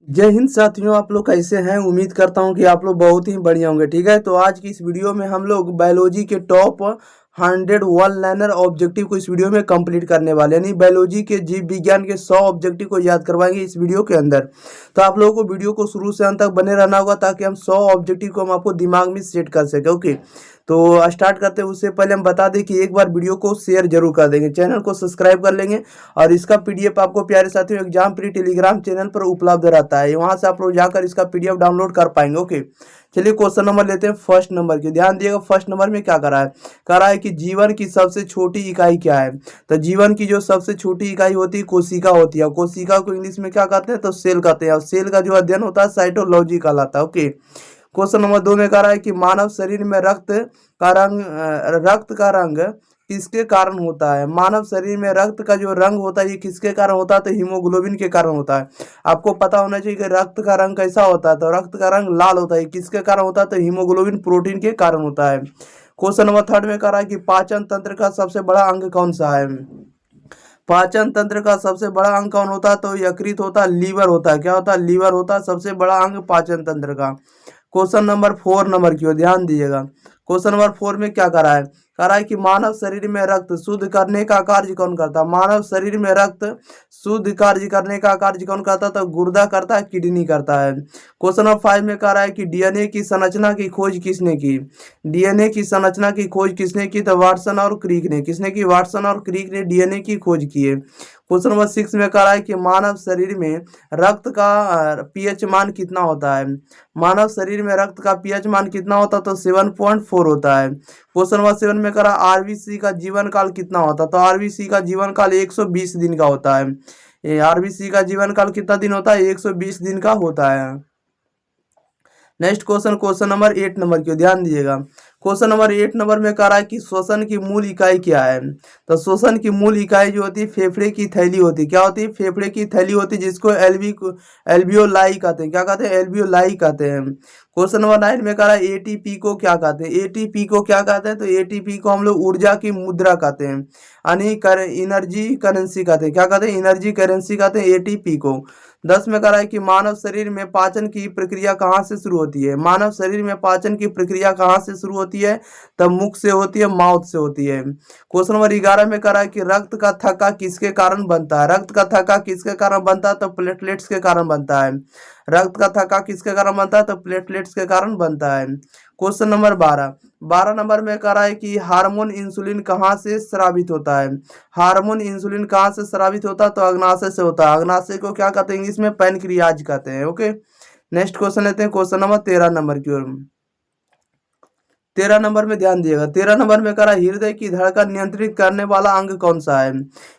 जय हिंद साथियों, आप लोग कैसे हैं। उम्मीद करता हूं कि आप लोग बहुत ही बढ़िया होंगे। ठीक है, तो आज की इस वीडियो में हम लोग बायोलॉजी के टॉप 100 वन लाइनर ऑब्जेक्टिव को इस वीडियो में कंप्लीट करने वाले, यानी बायोलॉजी के जीव विज्ञान के 100 ऑब्जेक्टिव को याद करवाएंगे इस वीडियो के अंदर। तो आप लोगों को वीडियो को शुरू से अंत तक बने रहना होगा ताकि हम 100 ऑब्जेक्टिव को हम आपको दिमाग में सेट कर सके। ओके, तो स्टार्ट करते हैं। उससे पहले हम बता दें कि एक बार वीडियो को शेयर जरूर कर देंगे, चैनल को सब्सक्राइब कर लेंगे और इसका पीडीएफ आपको प्यारे साथियों एग्जाम प्री टेलीग्राम चैनल पर उपलब्ध रहता है, वहां से आप लोग जाकर इसका पीडीएफ डाउनलोड कर पाएंगे। ओके, चलिए क्वेश्चन नंबर लेते हैं फर्स्ट नंबर की। ध्यान दिएगा, फर्स्ट नंबर में क्या करा है, करा है कि जीवन की सबसे छोटी इकाई क्या है। तो जीवन की जो सबसे छोटी इकाई होती है कोशिका होती है। कोशिका को इंग्लिश में क्या कहते हैं, तो सेल कहते हैं, और सेल का जो अध्ययन होता है साइटोलॉजी कहलाता है। ओके, क्वेश्चन नंबर 2 में कह रहा है कि मानव शरीर में रक्त का रंग किसके कारण होता है। मानव शरीर में रक्त का जो रंग होता है ये किसके कारण होता है, तो हीमोग्लोबिन के कारण होता है। आपको पता होना चाहिए कि रक्त का रंग कैसा होता है, तो रक्त का रंग लाल होता है, किसके कारण होता है, तो हीमोग्लोबिन प्रोटीन के कारण होता है। क्वेश्चन नंबर 3 में कह रहा है कि पाचन तंत्र का सबसे बड़ा अंग कौन सा है। पाचन तंत्र का सबसे बड़ा अंग कौन होता है, तो यकृत होता है, लीवर होता है। क्या होता है, लीवर होता है सबसे बड़ा अंग पाचन तंत्र का। क्वेश्चन नंबर 4 नंबर की ओर ध्यान दीजिएगा। क्वेश्चन नंबर 4 में क्या करा है, करा है कि मानव शरीर में रक्त शुद्ध करने का कार्य कौन करता है। मानव शरीर में रक्त शुद्ध कार्य करने का कार्य कौन करता है, तो गुर्दा करता है, किडनी करता है। क्वेश्चन नंबर 5 में कह रहा है कि डीएनए की संरचना की खोज किसने की। डीएनए की संरचना की खोज किसने की, तो वाटसन और क्रिक ने। किसने की, वाटसन और क्रिक ने डीएनए की खोज की है। क्वेश्चन नंबर 6 में कह रहा है कि मानव शरीर में रक्त का पीएच मान कितना होता है। मानव शरीर में रक्त का पीएच मान कितना होता है, तो 7.4 होता है। क्वेश्चन नंबर 7 में करा आरबीसी का जीवन काल कितना होता है, तो आरबीसी का जीवन काल 120 दिन का होता है। आरबीसी का जीवन काल कितना दिन होता है, 120 दिन का होता है। Next question, question number 8 number की ध्यान दीजिएगा। क्वेश्चन नंबर 8 नंबर में कह रहा है कि श्वसन की मूल इकाई क्या है। तो श्वसन की मूल इकाई जो होती है फेफड़े की थैली होती है। क्या होती है, फेफड़े की थैली होती है, जिसको एल्वियोलाई कहते हैं। क्या कहते हैं, एल्वियोलाई कहते हैं। क्वेश्चन नंबर 9 में कह रहा है एटीपी को क्या कहते हैं। एटीपी को क्या कहते हैं, तो एटीपी को हम लोग ऊर्जा की मुद्रा कहते हैं, यानी एनर्जी करेंसी कहते हैं। क्या कहते हैं, एनर्जी करेंसी कहते हैं एटीपी को। 10 में कह रहा है कि मानव शरीर में पाचन की प्रक्रिया कहाँ से शुरू होती है। मानव शरीर में पाचन की प्रक्रिया कहाँ से शुरू होती है, तब मुख से होती है, माउथ से होती है। क्वेश्चन नंबर 11 में कह रहा है कि रक्त का थक्का किसके कारण बनता है। रक्त का थक्का किसके कारण बनता है, तो प्लेटलेट्स के कारण बनता है। रक्त का थक्का किसके कारण बनता है, तो प्लेटलेट्स के कारण बनता है। क्वेश्चन नंबर 12 नंबर में कह रहा है कि हार्मोन इंसुलिन कहाँ से स्रावित होता है। हार्मोन इंसुलिन कहाँ से स्रावित होता है, तो अग्नाशय से होता है। अग्नाशय को क्या कहते हैं, इंग्लिश में पैनक्रियाज कहते हैं। ओके, नेक्स्ट क्वेश्चन लेते हैं, क्वेश्चन नंबर 13 नंबर की ओर। 13 नंबर में ध्यान दिएगा। 13 नंबर में करा हृदय की धड़कन नियंत्रित करने वाला अंग कौन सा है।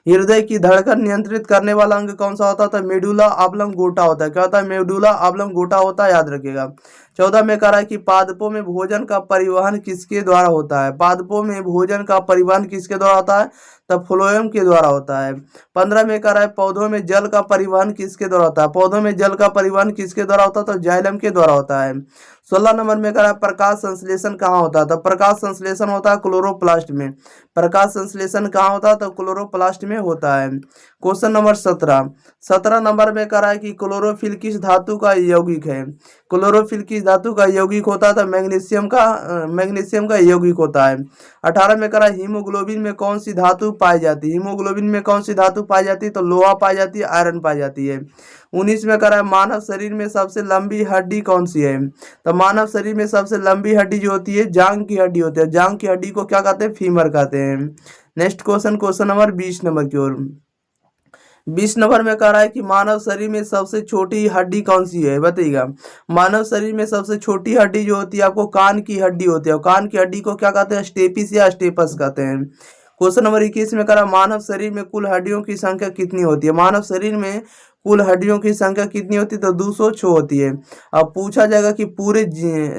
हृदय की धड़कन नियंत्रित करने वाला अंग कौन सा होता है, तो मेडुला ऑब्लंगोटा होता है। क्या होता है, मेडुला ऑब्लंगोटा होता है, याद रखिएगा। 14 में कह रहा है कि पादपों में भोजन का परिवहन किसके द्वारा होता है। पादपों में भोजन का परिवहन किसके द्वारा होता है, तब फ्लोएम के द्वारा होता है। 15 में कह रहा है पौधों में जल का परिवहन किसके द्वारा होता है। पौधों में जल का परिवहन किसके द्वारा होता है, तो जाइलम के द्वारा होता है। 16 नंबर में कह रहा है प्रकाश संश्लेषण कहाँ होता है, तो प्रकाश संश्लेषण होता है क्लोरोप्लास्ट में। प्रकाश संश्लेषण कहाँ होता है, तो क्लोरोप्लास्ट में होता है। क्वेश्चन नंबर 17 नंबर में कह रहा है कि क्लोरोफिल किस धातु का यौगिक है। क्लोरोफिल किस धातु का यौगिक होता है, तो मैग्नीशियम का यौगिक होता है। 18 में कह रहा है हीमोग्लोबिन में कौन सी धातु पाई जाती है। हीमोग्लोबिन में कौन सी धातु पाई जाती है, तो लोहा पाई जाती है, आयरन पाई जाती है। 19 में कह रहा है मानव शरीर में सबसे लंबी हड्डी कौन सी है। तो मानव शरीर में सबसे लंबी हड्डी जो होती है जांग की हड्डी होती है। जांग की हड्डी को क्या कहते हैं, फीमर कहते हैं। Next question, question number 20 number की ओर। 20 नंबर में कह रहा है कि मानव शरीर में सबसे छोटी हड्डी कौन सी है, बताइएगा। मानव शरीर में सबसे छोटी हड्डी जो होती है आपको कान की हड्डी होती है, और कान की हड्डी को क्या कहते हैं, स्टेपिस या स्टेपस कहते हैं। क्वेश्चन नंबर 21 में कह रहा है मानव शरीर में कुल हड्डियों की संख्या कितनी होती है। मानव शरीर में कुल हड्डियों की संख्या कितनी होती है, तो 206 होती है। अब पूछा जाएगा कि पूरे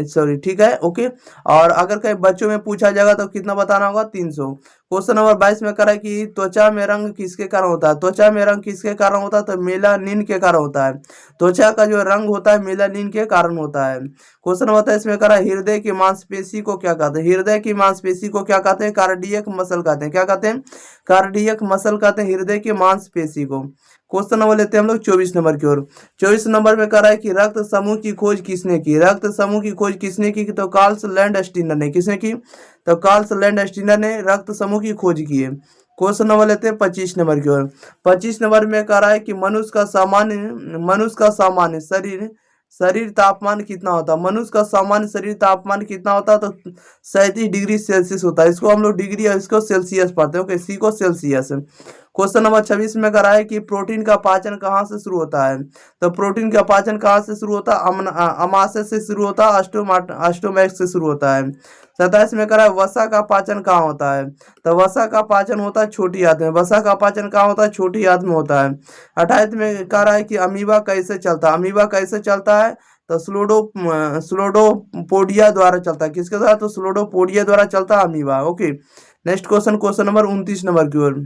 सॉरी ठीक है, ओके। और अगर कहीं बच्चों में पूछा जाएगा तो कितना बताना होगा, 300। क्वेश्चन नंबर 22 में करा है कि त्वचा में रंग किसके कारण होता है। त्वचा में रंग किसके कारण होता है, तो मेलानिन के कारण होता है। त्वचा का जो रंग होता है मेलानिन के कारण होता है। क्वेश्चन नंबर 23 में करा है हृदय की मांसपेशी को क्या कहते हैं। हृदय की मांसपेशी को क्या कहते हैं, कार्डियक मसल कहते हैं। क्या कहते हैं, कार्डियक मसल कहते हैं हृदय की मांसपेशी को। क्वेश्चन नंबर लेते हैं हम लोग 24 नंबर की ओर। 24 नंबर में कह रहा है कि रक्त समूह की खोज किसने की। रक्त समूह की खोज किसने की, तो कार्ल लैंडस्टीनर ने। किसने की, तो कार्ल लैंडस्टीनर ने रक्त समूह की खोज की है। क्वेश्चन नंबर लेते हैं 25 नंबर की ओर। 25 नंबर में कह रहा है कि मनुष्य का सामान्य शरीर शरीर तापमान कितना होता है। मनुष्य का सामान्य शरीर तापमान कितना होता है, तो 37 डिग्री सेल्सियस होता है। इसको हम लोग डिग्री और इसको सेल्सियस पढ़ते हैं। ओके, सी को सेल्सियस। क्वेश्चन नंबर 26 में करा है कि प्रोटीन का पाचन कहाँ से शुरू होता है। तो प्रोटीन का पाचन कहाँ से शुरू होता है, अमाशय से शुरू होता है, अस्टोमैक्स से शुरू होता है। 27 में करा है वसा का पाचन कहाँ होता है। तो वसा का पाचन होता है छोटी आंत में। वसा का पाचन कहाँ होता है, छोटी आंत में होता है। 28 में कह रहा है कि अमीबा कैसे चलता है। अमीबा कैसे चलता है, तो स्लोडोपोडिया द्वारा चलता है। किसके द्वारा, तो स्लोडोपोडिया द्वारा चलता है amoeba. Okay, next question, question number 29 number की ओर।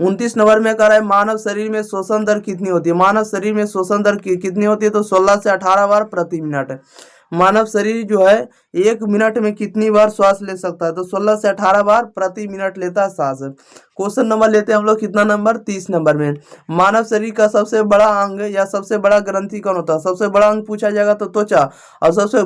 29 नंबर में कह रहा है मानव शरीर में श्वसन दर कितनी होती है। मानव शरीर में श्वसन दर कितनी होती है, तो 16 से 18 बार प्रति मिनट। मानव शरीर जो है 1 मिनट में कितनी बार श्वास ले सकता है, तो 16 से 18 बार प्रति मिनट लेता है सांस। क्वेश्चन नंबर लेते हैं हम लोग कितना नंबर, 30 नंबर में। मानव शरीर का सबसे बड़ा अंग या सबसे बड़ा ग्रंथि कौन होता है। सबसे बड़ा अंग पूछा जाएगा तो त्वचा, और सबसे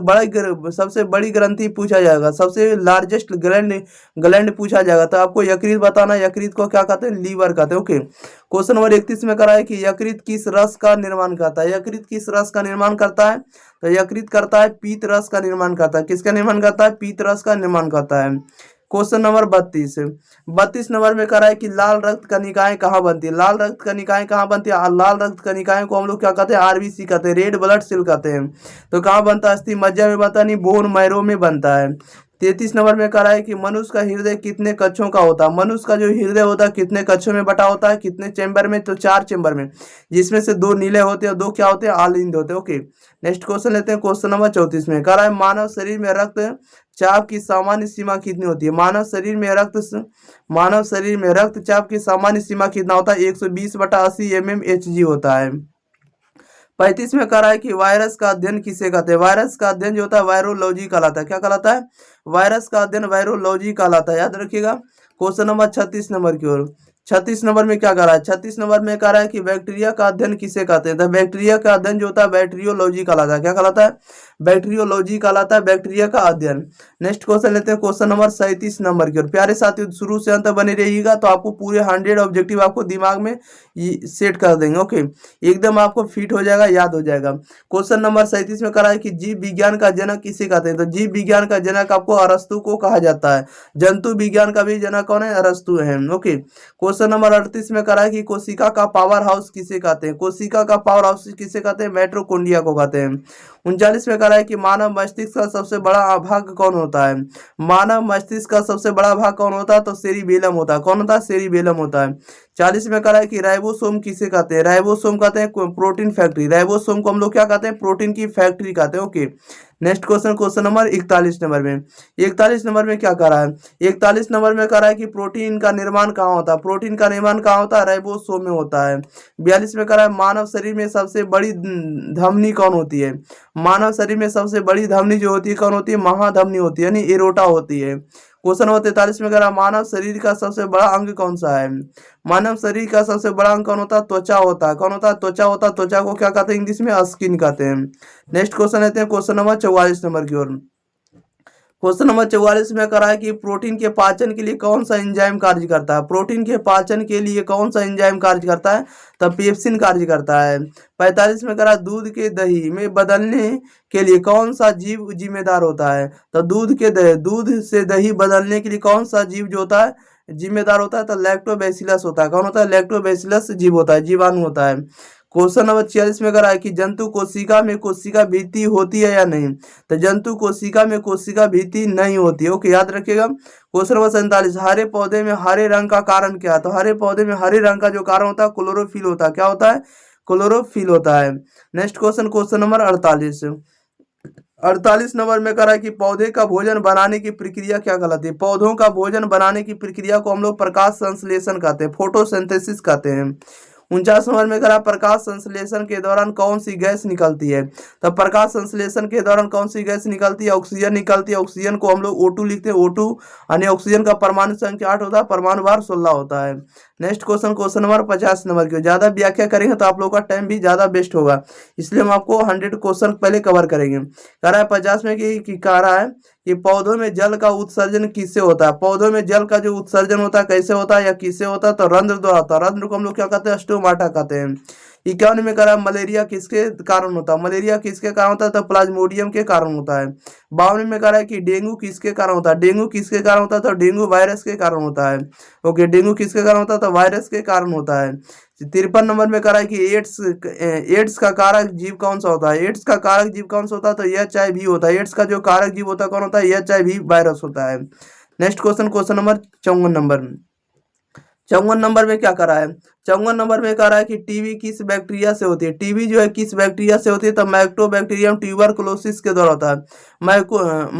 बड़ी ग्रंथि पूछा जाएगा, सबसे लार्जेस्ट ग्लैंड पूछा जाएगा, तो आपको यकृत बताना। यकृत को क्या कहते हैं, लीवर कहते हैं। ओके, क्वेश्चन नंबर 31 में करा है कि यकृत किस रस का निर्माण करता है। यकृत किस रस का निर्माण करता है, तो यकृत करता है पीत रस का निर्माण करता है। किसका निर्माण करता है, पीत रस का निर्माण करता है। क्वेश्चन नंबर 32 नंबर में कह रहा है कि लाल रक्त कणिकाएं कहाँ बनती है। लाल रक्त कणिकाएं कहाँ बनती है, लाल रक्त कणिकाएं को हम लोग क्या कहते हैं, आरबीसी कहते हैं, रेड ब्लड सेल कहते हैं। तो कहाँ बनता है, अस्थि मज्जा में बनता नहीं, बोन मैरो में बनता है। 33 नंबर में कह रहा है कि मनुष्य का हृदय कितने कक्षों का होता है। मनुष्य का जो हृदय होता है कितने कक्षों में बटा होता है, कितने चेंबर में, तो 4 चेंबर में, जिसमें से 2 नीले होते हैं, 2 क्या होते हैं, आलिंद होते हैं। ओके, नेक्स्ट क्वेश्चन लेते हैं, क्वेश्चन नंबर 34 में कह रहा है मानव शरीर में रक्त चाप की सामान्य सीमा कितनी होती है। मानव शरीर में रक्तचाप की सामान्य सीमा कितना होता है, 120/80 mmHg होता है। 35 में कह रहा है कि वायरस का अध्ययन किसे कहते हैं। वायरस का अध्ययन जो होता है वायरोलॉजी कहलाता है। क्या कहलाता है, वायरस का अध्ययन वायरोलॉजी कहलाता है, याद रखिएगा। क्वेश्चन नंबर 36 नंबर की ओर। 36 नंबर में क्या कह रहा है, 36 नंबर में कह रहा है कि बैक्टीरिया का अध्ययन किसे कहते हैं। तो बैक्टीरिया का अध्ययन जो होता है बैक्टीरियोलॉजी कहलाता है। क्या कहलाता है, बैक्टीरियोलॉजी कहलाता है बैक्टीरिया का अध्ययन। नेक्स्ट क्वेश्चन लेते हैं, क्वेश्चन नंबर 37 नंबर की ओर। प्यारे साथियों, शुरू से अंत बने रहिएगा, तो आपको पूरे 100 ऑब्जेक्टिव आपको दिमाग में सेट कर देंगे। ओके, एकदम आपको फिट हो जाएगा, याद हो जाएगा। क्वेश्चन नंबर 37 में कह रहा है कि जीव विज्ञान का जनक किसे कहते हैं। तो जीव विज्ञान का जनक आपको अरस्तु को कहा जाता है। जंतु विज्ञान का भी जनक कौन है, अरस्तु है। ओके, क्वेश्चन नंबर 38 में कह रहा है कि कोशिका का पावर हाउस किसे कहते हैं। कोशिका का पावर हाउस किसे कहते हैं, माइटोकॉन्ड्रिया को कहते हैं। 39 में कह रहा है कि मानव मस्तिष्क का सबसे बड़ा भाग कौन होता है। मानव मस्तिष्क का सबसे बड़ा भाग कौन होता है, तो सेरिबेलम होता है। कौन होता है, सेरिबेलम होता है। 40 में कह रहा है कि राइबोसोम किसे कहते हैं। राइबोसोम कहते हैं प्रोटीन फैक्ट्री। राइबोसोम को हम लोग क्या कहते हैं, प्रोटीन की फैक्ट्री कहते हैं। Okay, next question, question number 41 number में। 41 नंबर में क्या कह रहा है, 41 नंबर में कह रहा है कि प्रोटीन का निर्माण कहाँ होता है। प्रोटीन का निर्माण कहाँ होता है, राइबोसोम में होता है। 42 में कह रहा है मानव शरीर में सबसे बड़ी धमनी कौन होती है। मानव शरीर में सबसे बड़ी धमनी जो होती है कौन होती है, महाधमनी होती है, यानी एरोटा होती है। क्वेश्चन नंबर 43 में कह रहा है मानव शरीर का सबसे बड़ा अंग कौन सा है। मानव शरीर का सबसे बड़ा अंग कौन होता है, त्वचा होता है। कौन होता है, त्वचा होता है। त्वचा को क्या कहते हैं, इंग्लिश में स्किन कहते हैं। नेक्स्ट क्वेश्चन लेते हैं, क्वेश्चन नंबर 44 नंबर की ओर। क्वेश्चन नंबर 44 में करा है कि प्रोटीन के पाचन के लिए कौन सा एंजाइम कार्य करता है। प्रोटीन के पाचन के लिए कौन सा एंजाइम कार्य करता है, तब पेप्सिन कार्य करता है। 45 में करा दूध के दही में बदलने के लिए कौन सा जीव जिम्मेदार होता है। तो दूध से दही बदलने के लिए कौन सा जीव जो होता है जिम्मेदार होता है, तो लैक्टोबैसिलस होता है। कौन होता है, लैक्टोबैसिलस जीव होता है, जीवाणु होता है। क्वेश्चन नंबर 46 में करा है कि जंतु कोशिका में कोशिका भित्ति होती है या नहीं। तो जंतु कोशिका में कोशिका भित्ति नहीं होती है। ओके, याद रखिएगा। क्वेश्चन नंबर 47, हरे पौधे में हरे रंग का कारण क्या है। तो हरे पौधे में हरे रंग का जो कारण होता है क्लोरोफिल होता है। क्या होता है, क्लोरोफिल होता है। Next question, question number 48। 48 number में करा कि पौधे का भोजन बनाने की प्रक्रिया क्या कहलाती है। पौधों का भोजन बनाने की प्रक्रिया को हम लोग प्रकाश संश्लेषण कहते हैं, फोटोसिंथेसिस कहते हैं। 49 नंबर में करा प्रकाश संश्लेषण के दौरान कौन सी गैस निकलती है। तो प्रकाश संश्लेषण के दौरान कौन सी गैस निकलती है, ऑक्सीजन निकलती है। ऑक्सीजन को हम लोग O2 लिखते हैं, O2 यानी ऑक्सीजन का परमाणु संख्या 8 होता है, परमाणु भार 16 होता है। Next question, question number 50 number की। ज्यादा व्याख्या करेंगे तो आप लोगों का टाइम भी ज्यादा वेस्ट होगा, इसलिए हम आपको 100 क्वेश्चन पहले कवर करेंगे। कह रहा है 50 में कि कह रहा है कि पौधों में जल का उत्सर्जन किससे होता है। पौधों में जल का जो उत्सर्जन होता है कैसे होता है या किससे होता है, तो रंध्र द्वारा होता है। रंध्र को हम लोग क्या कहते हैं, स्टोमाटा कहते हैं। 51 में कह रहा है मलेरिया किसके कारण होता है। मलेरिया किसके कारण होता है, तो प्लाज्मोडियम के कारण होता है। 52 में कह रहा है कि डेंगू किसके कारण होता है। डेंगू किसके कारण होता है, तो डेंगू वायरस के कारण होता है। ओके, डेंगू किसके कारण होता है, तो वायरस के कारण होता है। 53 नंबर में कह रहा है कि एड्स का कारक जीव कौन सा होता है। एड्स का कारक जीव कौन सा होता है, तो HIV होता है। एड्स का जो कारक जीव होता है कौन होता है, HIV वायरस होता है। Next question, question number 54 number. 54 number में क्या करा है। 54 नंबर में कह रहा है कि टीबी किस बैक्टीरिया से होती है। टीबी जो है किस बैक्टीरिया से होती है, तो माइकोबैक्टीरियम ट्यूबरकुलोसिस के द्वारा होता है।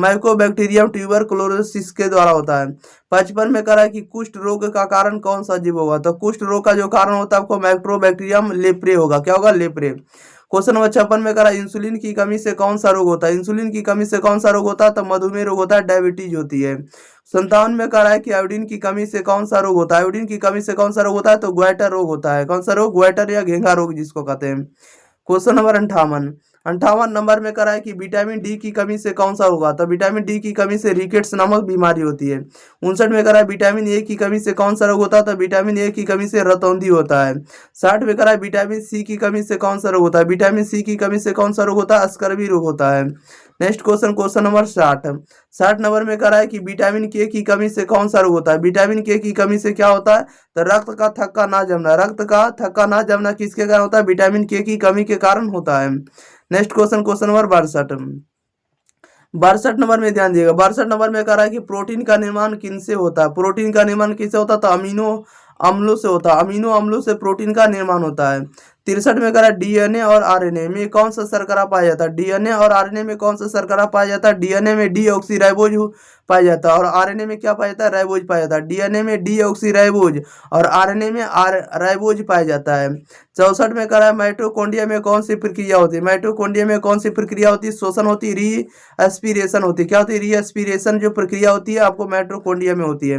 माइकोबैक्टीरियम ट्यूबरकुलोसिस के द्वारा होता है। 55 में कह रहा है कि कुष्ठ रोग का कारण कौन सा जीव होगा, तो कुष्ठ रोग का जो कारण होता है आपको माइकोबैक्टीरियम लेप्रे होगा। क्या होगा, लेप्रे। क्वेश्चन नंबर 56 में कह रहा है इंसुलिन की कमी से कौन सा रोग होता है। इंसुलिन की कमी से कौन सा रोग होता है, तो मधुमेह रोग होता है, डायबिटीज होती है। 57 में कह रहा है कि आयोडीन की कमी से कौन सा रोग होता है। आयोडीन की कमी से कौन सा रोग होता है, तो ग्वाइटर रोग होता है। कौन सा रोग, ग्वाइटर या घेंघा रोग जिसको कहते हैं। Question number 58। 58 नंबर में कह रहा है कि विटामिन डी की कमी से कौन सा होगा, तो विटामिन डी की कमी से रिकेट्स नामक बीमारी होती है। 59 में कह रहा है विटामिन ए की कमी से कौन सा रोग होता है, तो विटामिन ए की कमी से रतौंधी होता है। 60 में कह रहा है विटामिन सी की कमी से कौन सा रोग होता है। विटामिन सी की कमी से कौन सा रोग होता है, स्कर्वी रोग होता है। Next question, question number 60। 60 number में कह रहा है कि विटामिन के की कमी से कौन सा रोग होता है। विटामिन के की कमी से क्या होता है, तो रक्त का थक्का ना जमना। रक्त का थक्का ना जमना किसके कारण होता है, विटामिन के की कमी के कारण होता है। Next question, question number 62। 62 number में ध्यान दिएगा। 62 नंबर में कह रहा है कि प्रोटीन का निर्माण किनसे होता है। प्रोटीन का निर्माण किससे होता है, तो अमीनो अम्लों से होता है। अमीनो अम्लों से प्रोटीन का निर्माण होता है। 63 में कह रहा है डीएनए और आरएनए में कौन सा शर्करा पाया जाता है। डीएनए और आरएनए में कौन सा शर्करा पाया जाता है। डीएनए में डीऑक्सीराइबोज पाया जाता है और आरएनए में क्या पाया जाता है, राइबोज पाया जाता है। डीएनए में डीऑक्सीराइबोज और आरएनए में राइबोज पाया जाता है। 64 में कह रहा है माइटोकॉन्ड्रिया में कौन सी प्रक्रिया होती है। माइटोकॉन्ड्रिया में कौन सी प्रक्रिया होती है, श्वसन होती है, री एस्पिरेशन होती है। क्या होती है, री एस्पिरेशन जो प्रक्रिया होती है आपको माइटोकॉन्ड्रिया में होती है।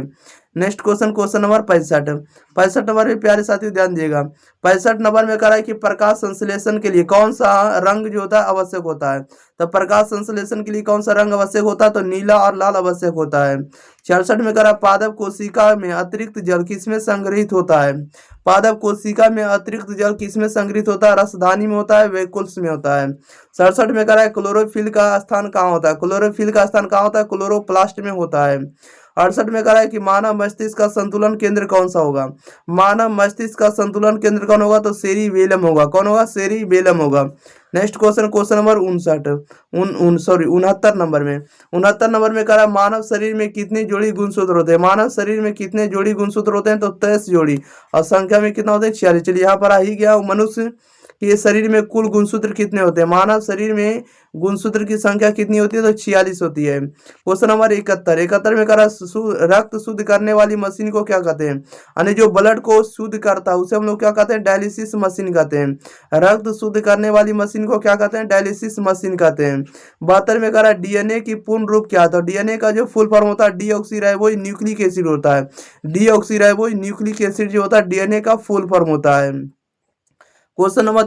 Next question, question number 65। 65 number में प्यारे साथियों ध्यान दिएगा। 65 नंबर में कह रहा है कि प्रकाश संश्लेषण के लिए कौन सा रंग जो होता है आवश्यक होता है। तो प्रकाश संश्लेषण के लिए कौन सा रंग आवश्यक होता है, तो नीला और लाल आवश्यक होता है। 66 में कह रहा है पादप कोशिका में अतिरिक्त जल किसमें संग्रहित होता है। पादप कोशिका में अतिरिक्त जल किसमें संग्रहित होता है, रसधानी में होता है, वेकुल्स में होता है। 67 में कह रहा है क्लोरोफिल का स्थान कहाँ होता है। क्लोरोफिल का स्थान कहाँ होता है, क्लोरोप्लास्ट में होता है। 68 में कह रहा है कि मानव मस्तिष्क का संतुलन केंद्र कौन सा होगा। मानव मस्तिष्क का संतुलन केंद्र कौन होगा, तो सेरिबेलम होगा। कौन होगा, सेरिबेलम होगा। Next question, question number 69 number में। 69 नंबर में कह रहा है मानव शरीर में कितने जोड़ी गुणसूत्र होते हैं। मानव शरीर में कितने जोड़ी गुणसूत्र होते हैं, तो 23 जोड़ी और संख्या में कितना होते हैं, 46। चलिए यहाँ पर आ ही गया मनुष्य कि शरीर में कुल गुणसूत्र कितने होते हैं। मानव शरीर में गुणसूत्र की संख्या कितनी होती है, तो 46 होती है। क्वेश्चन नंबर 71 में कह रहा है रक्त शुद्ध करने वाली मशीन को क्या कहते हैं। यानी जो ब्लड को शुद्ध करता है उसे हम लोग क्या कहते हैं, डायलिसिस मशीन कहते हैं। रक्त शुद्ध करने वाली मशीन को क्या कहते हैं, डायलिसिस मशीन कहते हैं। 72 में कह रहा है डीएनए की पूर्ण रूप क्या है, तो डीएनए का जो फुल फॉर्म होता है डीऑक्सीराइबोज न्यूक्लिक एसिड होता है। डीऑक्सीराइबोज न्यूक्लिक एसिड जो होता है डीएनए का फुल फॉर्म होता है। क्वेश्चन नंबर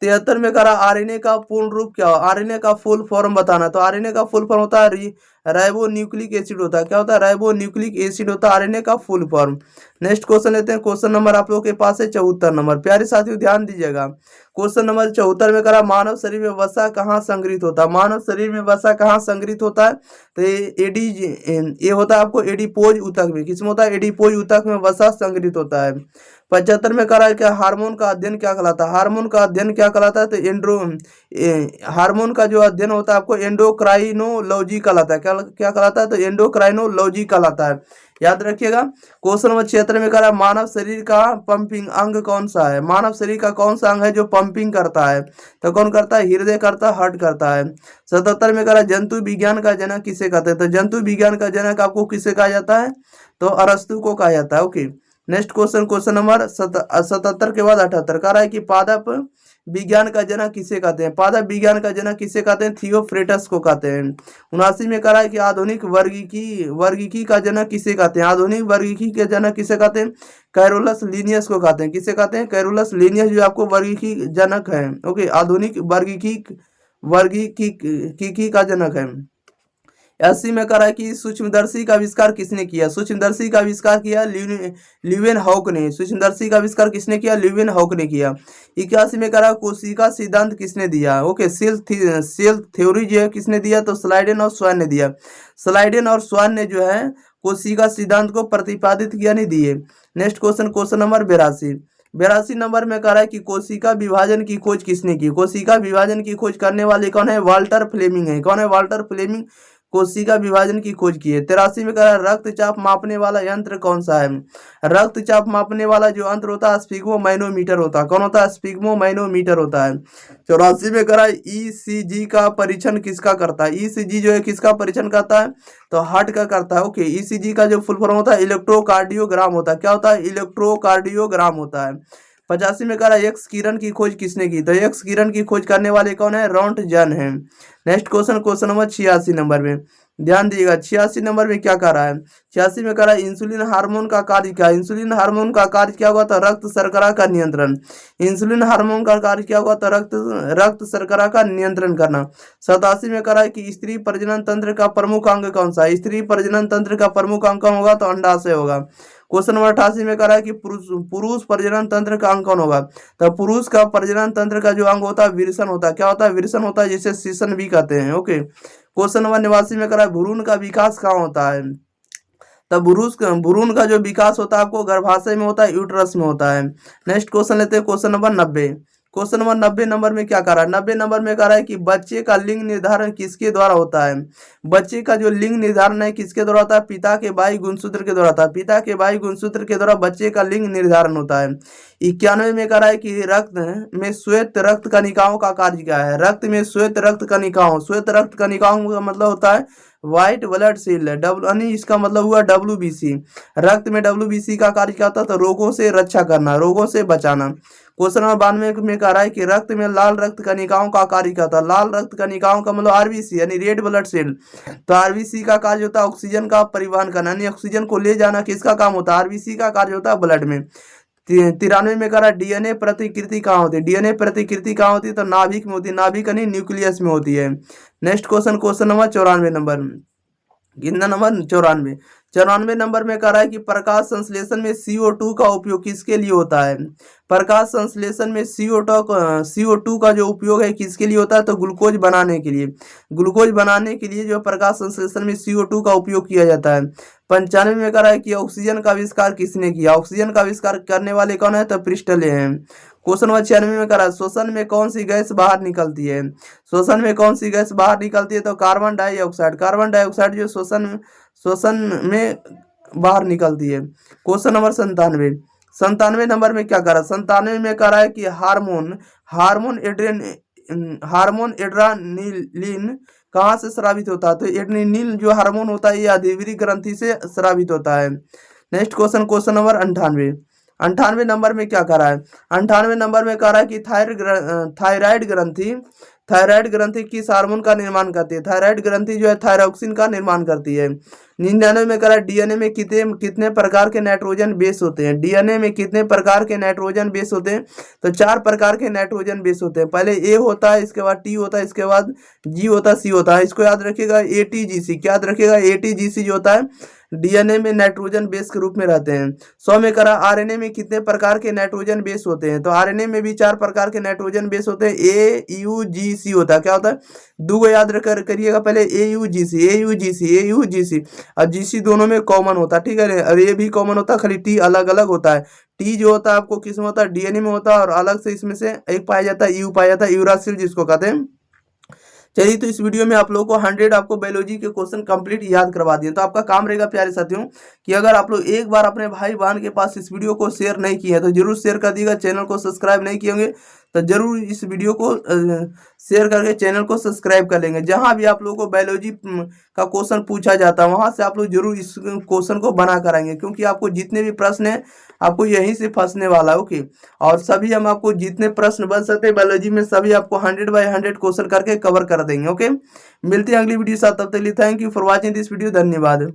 73 में करा आरएनए का पूर्ण रूप क्या हो। आरएनए का फुल फॉर्म बताना, तो आरएनए का फुल फॉर्म होता है राइबो न्यूक्लिक एसिड होता है। क्या होता है, राइबो न्यूक्लिक एसिड होता है आरएनए का फुल फॉर्म। नेक्स्ट क्वेश्चन लेते हैं। क्वेश्चन नंबर आप लोगों के पास है 74 नंबर। प्यारे साथियों ध्यान दीजिएगा। क्वेश्चन नंबर 74 में करा मानव शरीर में वसा कहाँ संग्रहित होता है। मानव शरीर में वसा कहाँ संग्रहित होता है, तो ये होता है आपको एडिपोज ऊतक में। किसमें होता है, एडिपोज ऊतक में वसा संग्रहित होता है। 75 में करा है क्या, हार्मोन का अध्ययन क्या कहलाता है, हार्मोन का अध्ययन क्या कहलाता है, तो हार्मोन का जो अध्ययन होता है आपको एंडोक्राइनोलॉजी कहलाता है, क्या क्या कहलाता है, तो एंडोक्राइनोलॉजी कहलाता है, याद रखिएगा। क्वेश्चन नंबर 76 में कह रहा है मानव शरीर का पंपिंग अंग कौन सा है, मानव शरीर का कौन सा अंग है जो पंपिंग करता है, तो कौन करता है, हृदय करता है, हार्ट करता है। 77 में कह रहा है जंतु विज्ञान का जनक किसे कहते हैं, तो जंतु विज्ञान का जनक आपको किसे कहा जाता है, तो अरस्तु को कहा जाता है। Okay, next question, question number 77 के बाद 78 कह रहा है कि पादप विज्ञान का जनक किसे कहते हैं, पादप विज्ञान का जनक किसे कहते हैं, थियोफ्रेटस को कहते हैं। 79 में कह रहा है कि आधुनिक वर्गीकी का जनक किसे कहते हैं, आधुनिक वर्गीकी के जनक किसे कहते हैं, कैरोलस लीनियस को कहते हैं, किसे कहते हैं, कैरोलस लीनियस जो आपको वर्गीकी जनक है। ओके, आधुनिक वर्गीकी का जनक है। 80 में कह रहा है कि सूक्ष्मदर्शी का आविष्कार किसने किया, सूक्ष्मदर्शी का आविष्कार किया ल्यूवेनहॉक ने, सूक्ष्मदर्शी का आविष्कार किसने किया, ल्यूवेनहॉक ने किया। 81 में कह रहा है कोशिका सिद्धांत किसने दिया, ओके, सेल थ्योरी जो है किसने दिया, तो स्लाइडेन और स्वान ने दिया, स्लाइडेन और स्वान ने जो है कोशिका सिद्धांत को प्रतिपादित किया, नहीं दिए। Next question, question number 82 number में कह रहा है कि कोशिका विभाजन की खोज किसने की, कोशिका विभाजन की खोज करने वाले कौन है, वाल्टर फ्लेमिंग है, कौन है, वाल्टर फ्लेमिंग कोशिका विभाजन की खोज की है। 83 में कह रहा है रक्तचाप मापने वाला यंत्र कौन सा है, रक्तचाप मापने वाला जो यंत्र होता है स्पिग्मोमैनोमीटर होता है, कौन होता है, स्पिग्मोमैनोमीटर होता है। 84 में कह रहा है ईसीजी का परीक्षण किसका करता है, ईसीजी जो है किसका परीक्षण करता है, तो हार्ट का करता है। ओके, ईसीजी का जो फुल फॉर्म होता है इलेक्ट्रोकार्डियोग्राम होता है, क्या होता है, इलेक्ट्रोकार्डियोग्राम होता है। 85 में कह रहा है एक्स किरण की खोज किसने की, तो एक्स किरण की खोज करने वाले कौन है, रॉन्टजन है। Next question, question number 86 number में ध्यान दीजिएगा। 86 नंबर में क्या कह रहा है, 86 में कह रहा है इंसुलिन हार्मोन का कार्य क्या, इंसुलिन हार्मोन का कार्य क्या हुआ था, रक्त शर्करा का नियंत्रण, इंसुलिन हार्मोन का कार्य क्या हुआ था, रक्त शर्करा का नियंत्रण करना। 87 में कह रहा है कि स्त्री प्रजनन तंत्र का प्रमुख अंग कौन सा है, स्त्री प्रजनन तंत्र का प्रमुख अंग कौन होगा, तो अंडाशय होगा। क्वेश्चन नंबर 88 में कह रहा है कि पुरुष प्रजनन तंत्र का अंग कौन होगा, तो पुरुष का प्रजनन तंत्र का जो अंग होता है विरसन होता है, क्या होता है, विरसन होता है, जिसे सीसन भी कहते हैं। ओके, क्वेश्चन नंबर 89 में कह रहा है भ्रूण का विकास कहाँ होता है, तब भ्रूण का जो विकास होता है आपको गर्भाशय में होता है, यूट्रस में होता है। नेक्स्ट क्वेश्चन लेते हैं, question number 90, question number 90 number में क्या कह रहा है, 90 नंबर में कह रहा है कि बच्चे का लिंग निर्धारण किसके द्वारा होता है, बच्चे का जो लिंग निर्धारण है किसके द्वारा होता है, पिता के बाह्य गुणसूत्र के द्वारा होता है, पिता के बाह्य गुणसूत्र के द्वारा बच्चे का लिंग निर्धारण होता है। 91 में कह रहा है कि रक्त में श्वेत रक्त कणिकाओं का कार्य क्या है, रक्त में श्वेत रक्त कणिकाओं, श्वेत रक्त कणिकाओं का मतलब होता है व्हाइट ब्लड सेल, यानी इसका मतलब हुआ WBC, रक्त में WBC का कार्य क्या होता है, तो रोगों से रक्षा करना, रोगों से बचाना। क्वेश्चन नंबर 92 में कह रहा है कि रक्त में लाल रक्त कणिकाओं का कार्य क्या होता है, लाल रक्त कणिकाओं का मतलब RBC यानी रेड ब्लड सेल, तो RBC का कार्य होता है ऑक्सीजन का परिवहन करना, यानी ऑक्सीजन को ले जाना किसका काम होता है, RBC का कार्य होता है ब्लड में। 93 में कह रहा है डीएनए प्रतिकृति कहाँ होती है, डीएनए प्रतिकृति कहाँ होती है, तो नाभिक में होती है, नाभिक यानी न्यूक्लियस में होती है। Next question, question number 94 number, कितना नंबर, 94, 94 नंबर में कह रहा है कि प्रकाश संश्लेषण में CO2 का उपयोग किसके लिए होता है, प्रकाश संश्लेषण में CO2 का जो उपयोग है किसके लिए होता है, तो ग्लूकोज बनाने के लिए, ग्लूकोज बनाने के लिए जो प्रकाश संश्लेषण में CO2 का उपयोग किया जाता है। 95 में कह रहा है कि ऑक्सीजन का आविष्कार किसने किया, ऑक्सीजन का आविष्कार करने वाले कौन है, तो प्रिस्टले हैं। क्वेश्चन नंबर 96 में कह रहा है श्वसन में कौन सी गैस बाहर निकलती है, श्वसन में कौन सी गैस बाहर निकलती है, तो कार्बन डाइऑक्साइड, कार्बन डाइऑक्साइड जो श्वसन में बाहर निकलती है। क्वेश्चन नंबर 97 नंबर में क्या कर रहा है, 97 में कह रहा है कि हार्मोन एड्रेनालिन कहाँ से स्रावित होता है, तो एड्रेनालिन जो हार्मोन होता है ये अधिवृक्क ग्रंथि से स्रावित होता है। Next question, question number 98 number में क्या कह रहा है, 98 नंबर में कह रहा है कि थायराइड ग्रंथि किस हार्मोन का निर्माण करती है, थायराइड ग्रंथि जो है थायरॉक्सिन का निर्माण करती है। 99 में कह रहा है डीएनए में कितने प्रकार के नाइट्रोजन बेस होते हैं, डीएनए में कितने प्रकार के नाइट्रोजन बेस होते हैं, तो 4 प्रकार के नाइट्रोजन बेस होते हैं, पहले ए होता है, इसके बाद टी होता है, इसके बाद जी होता है, सी होता है, इसको याद रखिएगा ATGC, क्या याद रखिएगा ATGC जो होता है डीएनए में नाइट्रोजन बेस के रूप में रहते हैं। 100 में करा आरएनए में कितने प्रकार के नाइट्रोजन बेस होते हैं? तो आरएनए में भी 4 प्रकार के नाइट्रोजन बेस होते हैं। AUGC होता है, क्या होता है? दूगो याद करिएगा पहले, AUGC और GC दोनों में कॉमन होता है, ठीक है। और ये भी कॉमन होता है, खाली T अलग अलग होता है। T जो होता है आपको किस में होता है? डीएनए में होता है, और अलग से इसमें से एक पाया जाता है, U पाया जाता है, यूरासिल जिसको कहते हैं। चलिए, तो इस वीडियो में आप लोगों को 100 आपको बायोलॉजी के क्वेश्चन कंप्लीट याद करवा दिए। तो आपका काम रहेगा प्यारे साथियों कि अगर आप लोग एक बार अपने भाई बहन के पास इस वीडियो को शेयर नहीं किए हैं तो जरूर शेयर कर दीजिएगा। चैनल को सब्सक्राइब नहीं किए होंगे तो जरूर इस वीडियो को शेयर करके चैनल को सब्सक्राइब कर लेंगे। जहां भी आप लोगों को बायोलॉजी का क्वेश्चन पूछा जाता है वहां से आप लोग जरूर इस क्वेश्चन को बना कर आएंगे, क्योंकि आपको जितने भी प्रश्न हैं आपको यहीं से फंसने वाला है। ओके, और सभी हम आपको जितने प्रश्न बन सकते हैं बायोलॉजी में सभी आपको 100 बाय 100 क्वेश्चन करके कवर कर देंगे। ओके, मिलते हैं अगली वीडियो साथ, तब तक के लिए thank you for watching this video. धन्यवाद।